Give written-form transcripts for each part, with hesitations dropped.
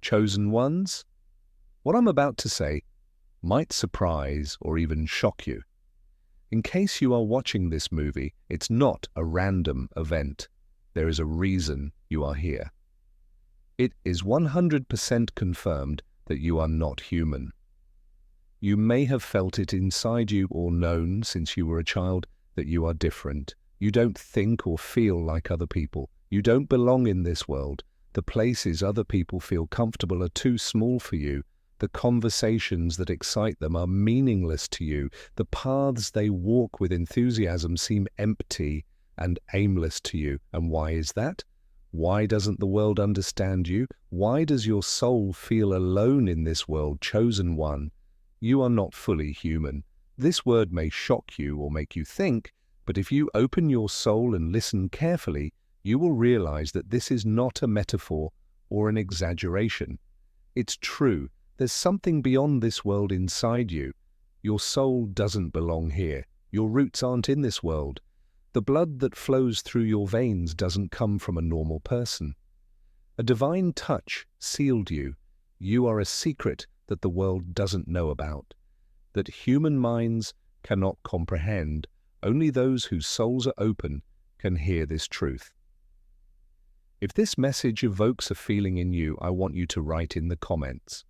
chosen ones? What I'm about to say might surprise or even shock you. In case you are watching this movie, it's not a random event. There is a reason you are here. It is 100% confirmed that you are not human. You may have felt it inside you or known since you were a child that you are different. You don't think or feel like other people. You don't belong in this world. The places other people feel comfortable are too small for you. The conversations that excite them are meaningless to you. The paths they walk with enthusiasm seem empty and aimless to you. And why is that? Why doesn't the world understand you? Why does your soul feel alone in this world, chosen one? You are not fully human. This word may shock you or make you think, but if you open your soul and listen carefully, you will realize that this is not a metaphor or an exaggeration. It's true. There's something beyond this world inside you. Your soul doesn't belong here. Your roots aren't in this world. The blood that flows through your veins doesn't come from a normal person. A divine touch sealed you. You are a secret that the world doesn't know about, that human minds cannot comprehend. Only those whose souls are open can hear this truth. If this message evokes a feeling in you, I want you to write in the comments,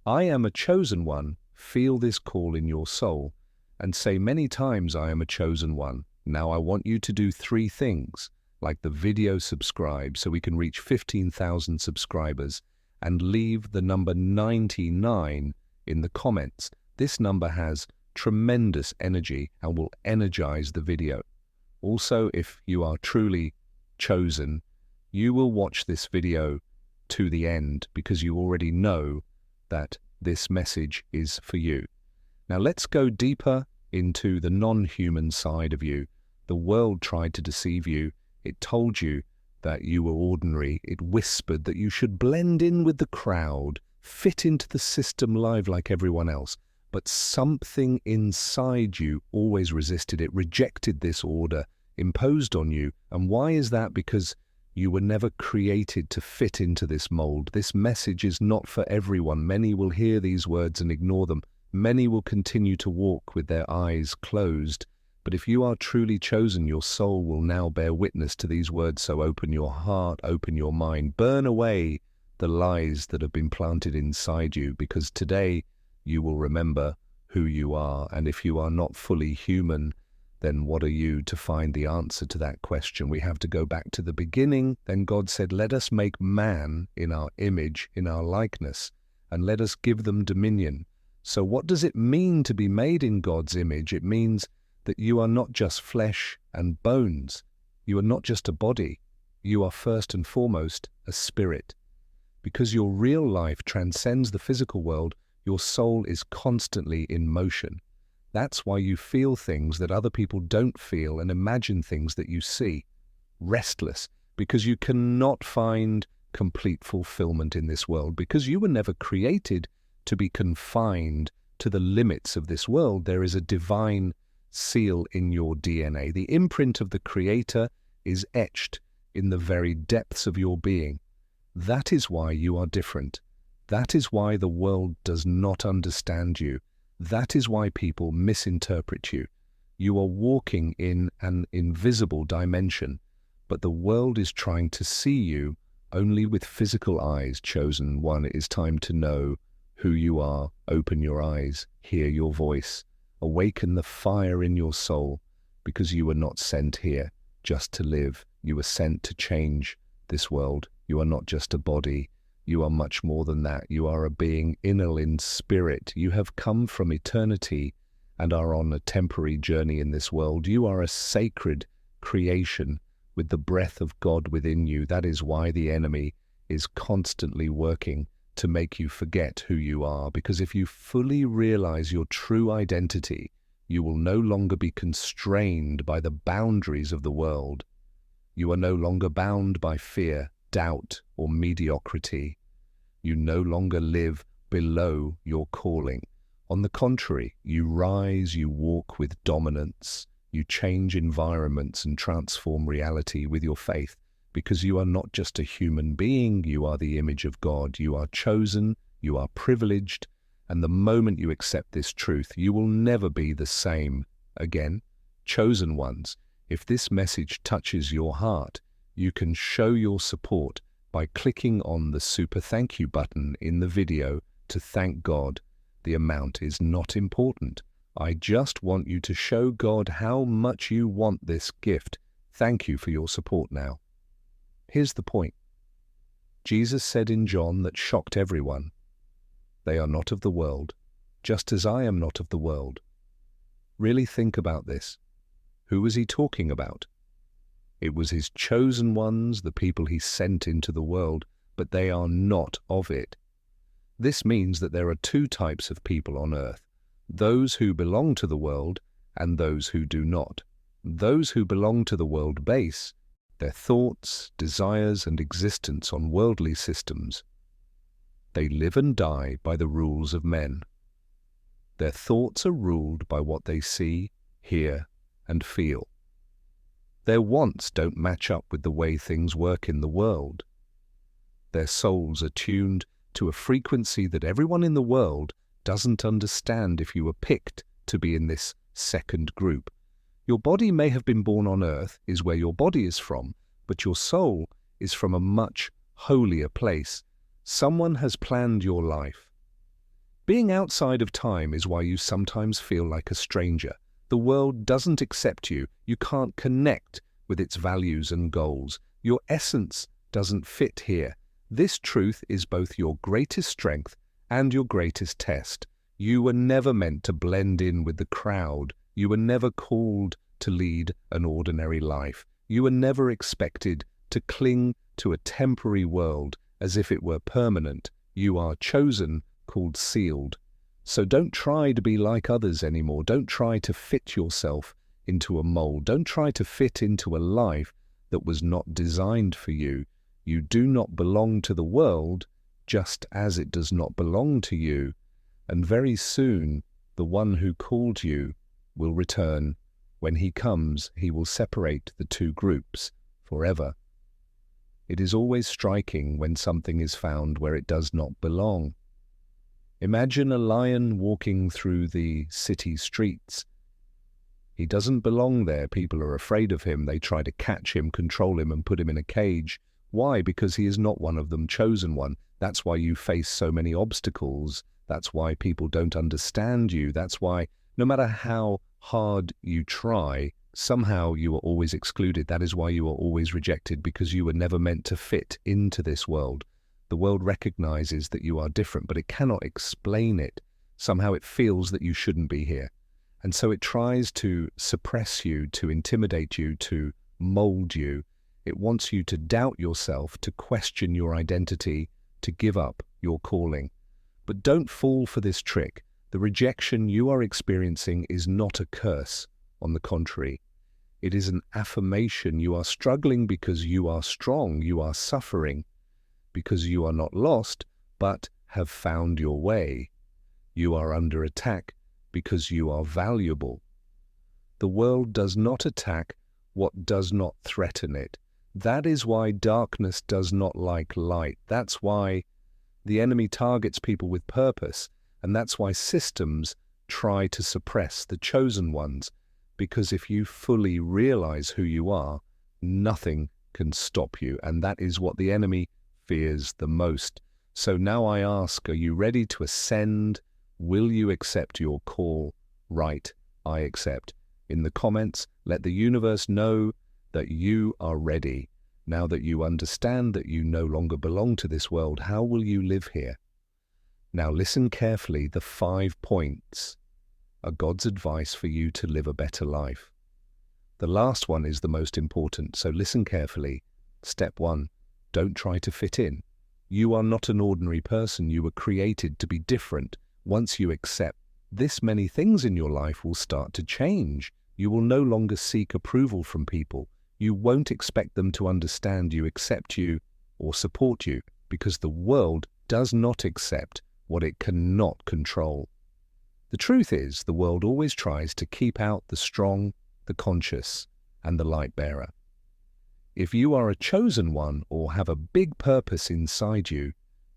"I am a chosen one." Feel this call in your soul and say many times, "I am a chosen one." Now I want you to do 3 things, like the video subscribe so we can reach 15,000 subscribers, and leave the number 99 in the comments. This number has tremendous energy and will energize the video. Also, if you are truly chosen, you will watch this video to the end because you already know that this message is for you. Now let's go deeper into the non-human side of you. The world tried to deceive you. It told you that you were ordinary. It whispered that you should blend in with the crowd, fit into the system live like everyone else. But something inside you always resisted it, rejected this order imposed on you. And why is that? Because you were never created to fit into this mold. This message is not for everyone. Many will hear these words and ignore them. Many will continue to walk with their eyes closed. But if you are truly chosen, your soul will now bear witness to these words. So open your heart, open your mind, burn away the lies that have been planted inside you, because today you will remember who you are. And if you are not fully human, then what are you to find the answer to that question? We have to go back to the beginning. Then God said, "Let us make man in our image, in our likeness, and let us give them dominion." So what does it mean to be made in God's image? It means that you are not just flesh and bones. You are not just a body. You are first and foremost a spirit. Because your real life transcends the physical world, your soul is constantly in motion. That's why you feel things that other people don't feel and imagine things that you see. Restless, because you cannot find complete fulfillment in this world, because you were never created to be confined to the limits of this world. There is a divine seal in your DNA. The imprint of the Creator is etched in the very depths of your being. That is why you are different. That is why the world does not understand you. That is why people misinterpret you. You are walking in an invisible dimension, but the world is trying to see you only with physical eyes. Chosen one, it is time to know who you are. Open your eyes, hear your voice, awaken the fire in your soul, because you were not sent here just to live. You were sent to change this world. You are not just a body. You are much more than that. You are a being inner in spirit. You have come from eternity and are on a temporary journey in this world. You are a sacred creation with the breath of God within you. That is why the enemy is constantly working to make you forget who you are, because if you fully realize your true identity, you will no longer be constrained by the boundaries of the world. You are no longer bound by fear, doubt, or mediocrity. You no longer live below your calling. On the contrary, you rise, you walk with dominance, you change environments and transform reality with your faith, because you are not just a human being, you are the image of God. You are chosen, you are privileged, and the moment you accept this truth, you will never be the same again. Chosen ones, if this message touches your heart, you can show your support by clicking on the super thank you button in the video to thank God. The amount is not important. I just want you to show God how much you want this gift. Thank you for your support now. Here's the point. Jesus said in John that shocked everyone. They are not of the world, just as I am not of the world. Really think about this. Who was he talking about? It was his chosen ones, the people he sent into the world, but they are not of it. This means that there are two types of people on earth, those who belong to the world and those who do not. Those who belong to the world base their thoughts, desires, and existence on worldly systems. They live and die by the rules of men. Their thoughts are ruled by what they see, hear, and feel. Their wants don't match up with the way things work in the world. Their souls are tuned to a frequency that everyone in the world doesn't understand if you were picked to be in this second group. Your body may have been born on earth, is where your body is from, but your soul is from a much holier place. Someone has planned your life. Being outside of time is why you sometimes feel like a stranger. The world doesn't accept you. You can't connect with its values and goals. Your essence doesn't fit here. This truth is both your greatest strength and your greatest test. You were never meant to blend in with the crowd. You were never called to lead an ordinary life. You were never expected to cling to a temporary world as if it were permanent. You are chosen, called sealed. So don't try to be like others anymore. Don't try to fit yourself into a mold. Don't try to fit into a life that was not designed for you. You do not belong to the world, just as it does not belong to you. And very soon, the one who called you will return. When he comes, he will separate the two groups forever. It is always striking when something is found where it does not belong. Imagine a lion walking through the city streets. He doesn't belong there. People are afraid of him. They try to catch him, control him, and put him in a cage. Why? Because he is not one of them, chosen one. That's why you face so many obstacles. That's why people don't understand you. That's why no matter how hard you try, somehow you are always excluded. That is why you are always rejected, because you were never meant to fit into this world. The world recognizes that you are different, but it cannot explain it. Somehow it feels that you shouldn't be here. And so it tries to suppress you, to intimidate you, to mold you. It wants you to doubt yourself, to question your identity, to give up your calling. But don't fall for this trick. The rejection you are experiencing is not a curse. On the contrary, it is an affirmation. You are struggling because you are strong. You are suffering because you are not lost, but have found your way. You are under attack because you are valuable. The world does not attack what does not threaten it. That is why darkness does not like light. That's why the enemy targets people with purpose. And that's why systems try to suppress the chosen ones. Because if you fully realize who you are, nothing can stop you. And that is what the enemy fears the most. So now I ask, are you ready to ascend? Will you accept your call? Right, I accept. In the comments, let the universe know that you are ready. Now that you understand that you no longer belong to this world, how will you live here? Now listen carefully. The 5 points are God's advice for you to live a better life. The last one is the most important, so listen carefully. Step 1, don't try to fit in. You are not an ordinary person. You were created to be different. Once you accept this, many things in your life will start to change. You will no longer seek approval from people. You won't expect them to understand you, accept you, or support you, because the world does not accept what it cannot control. The truth is, the world always tries to keep out the strong, the conscious, and the light bearer. If you are a chosen one or have a big purpose inside you,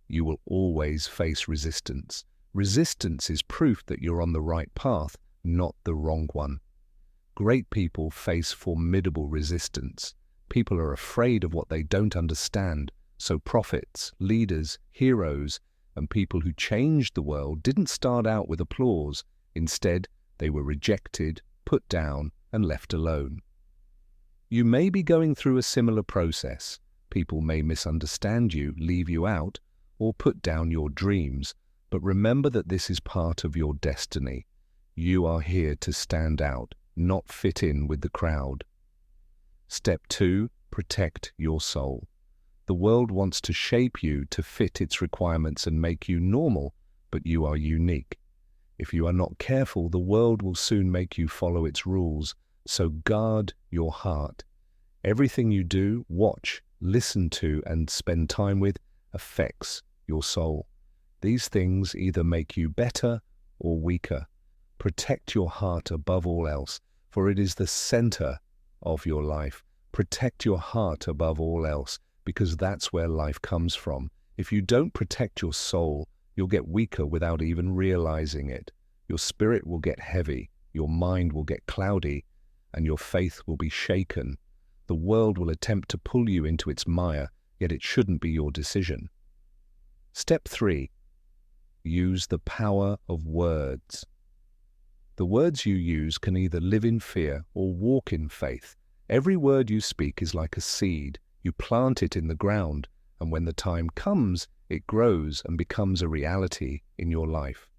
you will always face resistance. Resistance is proof that you're on the right path, not the wrong one. Great people face formidable resistance. People are afraid of what they don't understand, so prophets, leaders, heroes, and people who changed the world didn't start out with applause. Instead, they were rejected, put down, and left alone. You may be going through a similar process. People may misunderstand you, leave you out, or put down your dreams, but remember that this is part of your destiny. You are here to stand out, not fit in with the crowd. Step 2. Protect your soul. The world wants to shape you to fit its requirements and make you normal, but you are unique. If you are not careful, the world will soon make you follow its rules, so guard your heart. Everything you do, watch, listen to, and spend time with affects your soul. These things either make you better or weaker. Protect your heart above all else, for it is the center of your life. Protect your heart above all else, because that's where life comes from. If you don't protect your soul, you'll get weaker without even realizing it. Your spirit will get heavy, your mind will get cloudy, and your faith will be shaken. The world will attempt to pull you into its mire, yet it shouldn't be your decision. Step 3. Use the power of words. The words you use can either live in fear or walk in faith. Every word you speak is like a seed. You plant it in the ground, and when the time comes, it grows and becomes a reality in your life.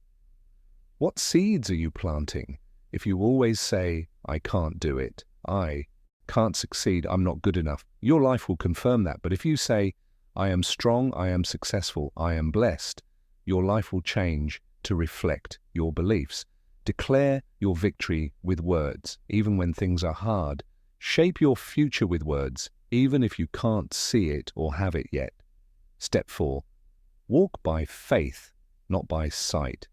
What seeds are you planting? If you always say, "I can't do it," "I can't succeed," "I'm not good enough," your life will confirm that. But if you say, "I am strong, I am successful, I am blessed," your life will change to reflect your beliefs. Declare your victory with words, even when things are hard. Shape your future with words, even if you can't see it or have it yet. Step 4. Walk by faith, not by sight.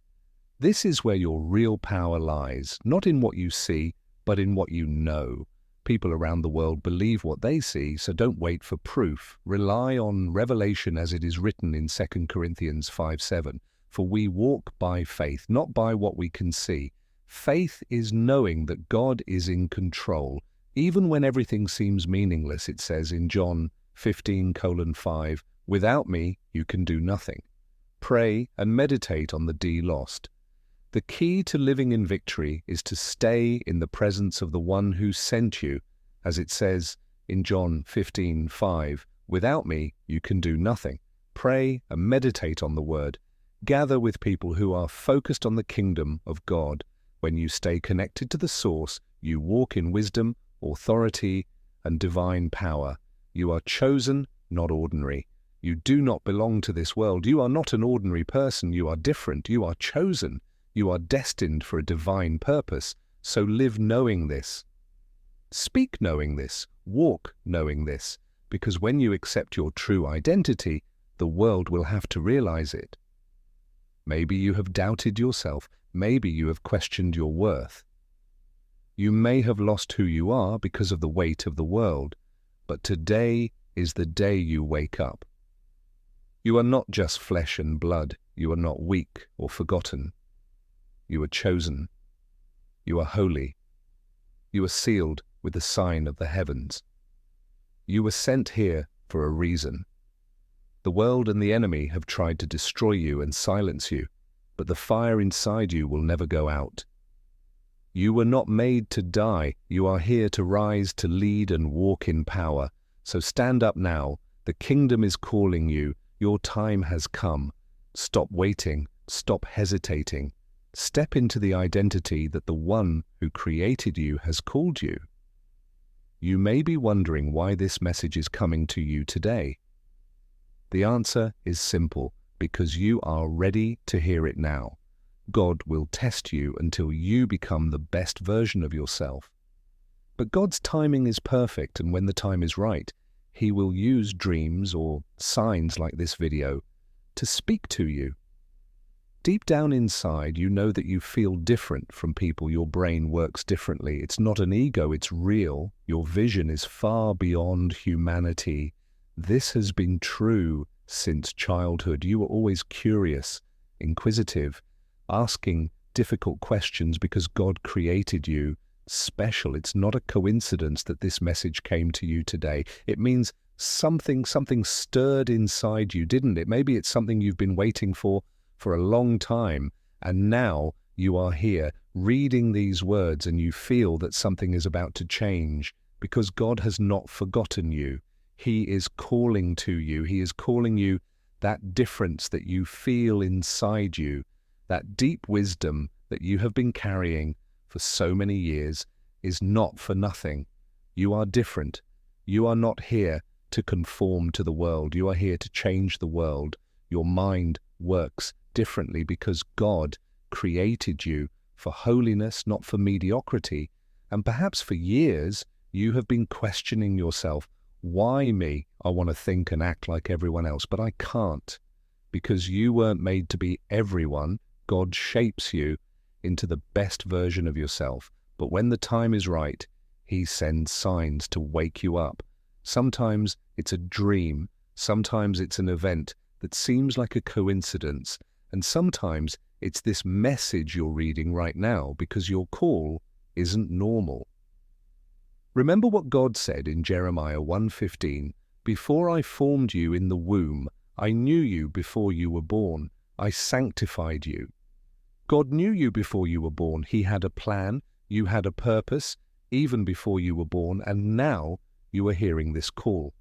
This is where your real power lies, not in what you see, but in what you know. People around the world believe what they see, so don't wait for proof. Rely on revelation as it is written in 2 Corinthians 5:7. For we walk by faith, not by what we can see. Faith is knowing that God is in control. Even when everything seems meaningless, it says in John 15:5, "Without me, you can do nothing." Pray and meditate on the D lost. The key to living in victory is to stay in the presence of the one who sent you, as it says in John 15:5, "Without me, you can do nothing." Pray and meditate on the word. Gather with people who are focused on the kingdom of God. When you stay connected to the source, you walk in wisdom, authority, and divine power. You are chosen, not ordinary. You do not belong to this world. You are not an ordinary person. You are different. You are chosen. You are destined for a divine purpose. So live knowing this. Speak knowing this. Walk knowing this. Because when you accept your true identity, the world will have to realize it. Maybe you have doubted yourself. Maybe you have questioned your worth. You may have lost who you are because of the weight of the world, but today is the day you wake up. You are not just flesh and blood. You are not weak or forgotten. You are chosen. You are holy. You are sealed with the sign of the heavens. You were sent here for a reason. The world and the enemy have tried to destroy you and silence you, but the fire inside you will never go out. You were not made to die. You are here to rise, to lead and walk in power. So stand up now. The kingdom is calling you. Your time has come. Stop waiting. Stop hesitating. Step into the identity that the one who created you has called you. You may be wondering why this message is coming to you today. The answer is simple, because you are ready to hear it now. God will test you until you become the best version of yourself. But God's timing is perfect, and when the time is right, He will use dreams or signs like this video to speak to you. Deep down inside, you know that you feel different from people. Your brain works differently. It's not an ego, it's real. Your vision is far beyond humanity. This has been true since childhood. You were always curious, inquisitive, asking difficult questions because God created you special. It's not a coincidence that this message came to you today. It means something stirred inside you, didn't it? Maybe it's something you've been waiting for a long time, and now you are here reading these words and you feel that something is about to change because God has not forgotten you. He is calling to you. He is calling you. That difference that you feel inside you, that deep wisdom that you have been carrying for so many years, is not for nothing. You are different. You are not here to conform to the world. You are here to change the world. Your mind works differently because God created you for holiness, not for mediocrity. And perhaps for years you have been questioning yourself, why me? I want to think and act like everyone else, but I can't, because you weren't made to be everyone. God shapes you into the best version of yourself. But when the time is right, He sends signs to wake you up. Sometimes it's a dream. Sometimes it's an event that seems like a coincidence. And sometimes it's this message you're reading right now because your call isn't normal. Remember what God said in Jeremiah 1:15, "Before I formed you in the womb, I knew you before you were born. I sanctified you." God knew you before you were born. He had a plan. You had a purpose, even before you were born, and now you are hearing this call.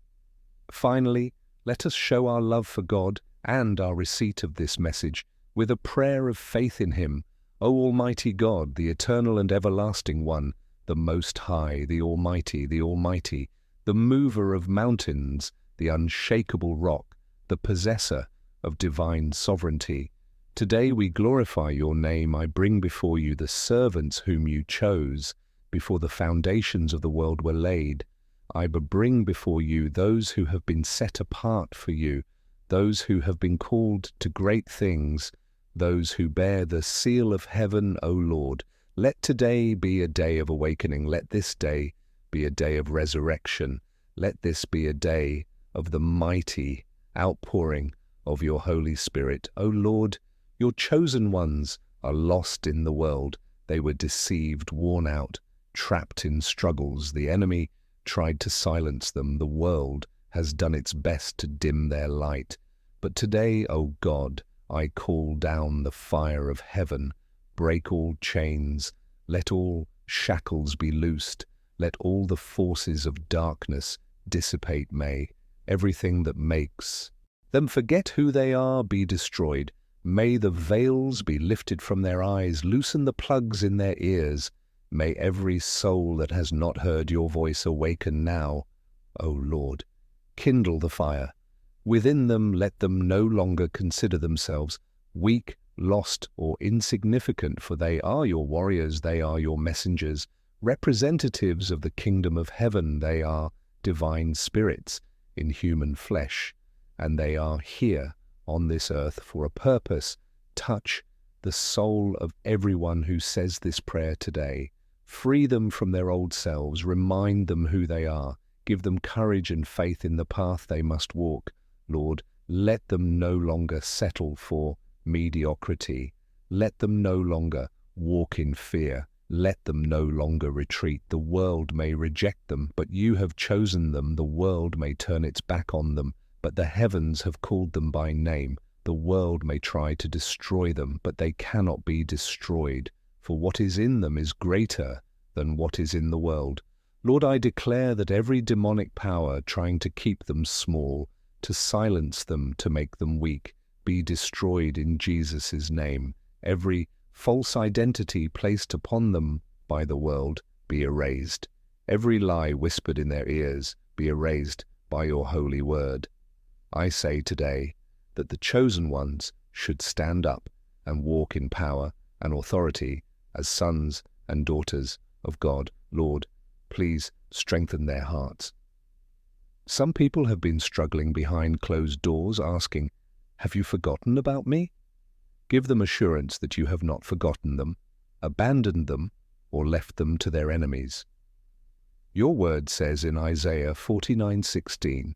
Finally, let us show our love for God and our receipt of this message with a prayer of faith in Him. O Almighty God, the eternal and everlasting One, the Most High, the Almighty, the mover of mountains, the unshakable rock, the possessor of divine sovereignty. Today we glorify your name. I bring before you the servants whom you chose before the foundations of the world were laid. I bring before you those who have been set apart for you, those who have been called to great things, those who bear the seal of heaven, O Lord. Let today be a day of awakening. Let this day be a day of resurrection. Let this be a day of the mighty outpouring of your Holy Spirit. O Lord, your chosen ones are lost in the world. They were deceived, worn out, trapped in struggles. The enemy tried to silence them. The world has done its best to dim their light. But today, O God, I call down the fire of heaven. Break all chains. Let all shackles be loosed. Let all the forces of darkness dissipate. May everything that makes them forget who they are be destroyed. May the veils be lifted from their eyes. Loosen the plugs in their ears. May every soul that has not heard your voice awaken now. O Lord, kindle the fire. Within them let them no longer consider themselves weak, lost, or insignificant, for they are your warriors, they are your messengers, representatives of the kingdom of heaven. They are divine spirits in human flesh, and they are here on this earth for a purpose. Touch the soul of everyone who says this prayer today. Free them from their old selves. Remind them who they are. Give them courage and faith in the path they must walk. Lord, let them no longer settle for mediocrity. Let them no longer walk in fear. Let them no longer retreat. The world may reject them, but you have chosen them. The world may turn its back on them, but the heavens have called them by name. The world may try to destroy them, but they cannot be destroyed, for what is in them is greater than what is in the world. Lord, I declare that every demonic power trying to keep them small, to silence them, to make them weak, be destroyed in Jesus' name. Every false identity placed upon them by the world be erased. Every lie whispered in their ears be erased by your holy word. I say today that the chosen ones should stand up and walk in power and authority as sons and daughters of God. Lord, please strengthen their hearts. Some people have been struggling behind closed doors, asking, "Have you forgotten about me?" Give them assurance that you have not forgotten them, abandoned them, or left them to their enemies. Your word says in Isaiah 49:16,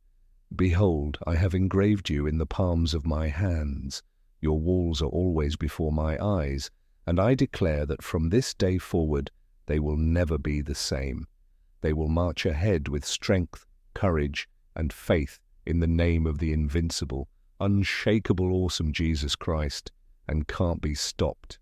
"Behold, I have engraved you in the palms of my hands. Your walls are always before my eyes, and I declare that from this day forward they will never be the same. They will march ahead with strength, courage, and faith in the name of the invincible, unshakable, awesome Jesus Christ, and can't be stopped."